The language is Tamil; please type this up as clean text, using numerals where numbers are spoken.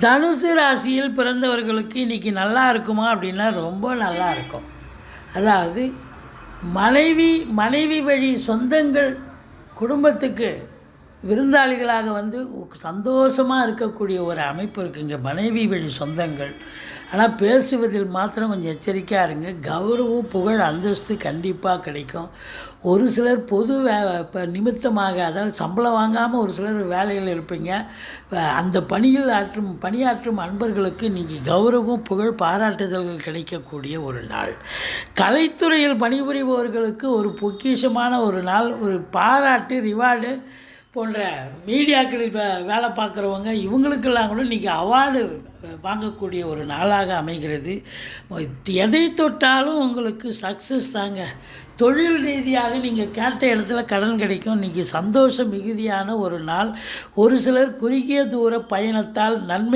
தனுசு ராசியில் பிறந்தவர்களுக்கு இன்றைக்கி நல்லா இருக்குமா அப்படின்னா ரொம்ப நல்லா இருக்கும். அதாவது மனைவி வழி சொந்தங்கள் குடும்பத்துக்கு விருந்தாளிகளாக வந்து சந்தோஷமாக இருக்கக்கூடிய ஒரு அமைப்பு இருக்குங்க. மனைவி வழி சொந்தங்கள். ஆனால் பேசுவதில் மாத்திரம் கொஞ்சம் எச்சரிக்கையாக இருங்க. கௌரவம், புகழ், அந்தஸ்து கண்டிப்பாக கிடைக்கும். ஒரு சிலர் பொது இப்போ நிமித்தமாக, அதாவது சம்பளம் வாங்காமல் ஒரு சிலர் வேலையில் இருப்பீங்க. அந்த பணியாற்றும் அன்பர்களுக்கு நீங்கள் கௌரவம், புகழ், பாராட்டுதல்கள் கிடைக்கக்கூடிய ஒரு நாள். கலைத்துறையில் பணிபுரிபவர்களுக்கு ஒரு பொக்கிஷமான ஒரு நாள். ஒரு பாராட்டு, ரிவார்டு போன்ற மீடியாக்களில் வேலை பார்க்குறவங்க இவங்களுக்கெல்லாம் கூட இன்றைக்கி அவார்டு வாங்கக்கூடிய ஒரு நாளாக அமைகிறது. எதை தொட்டாலும் உங்களுக்கு சக்ஸஸ் தாங்க. தொழில் ரீதியாக நீங்கள் கேட்ட இடத்துல கடன் கிடைக்கும். இன்றைக்கி சந்தோஷம் மிகுதியான ஒரு நாள். ஒரு சிலர் குறுகிய தூர பயணத்தால் நன்மை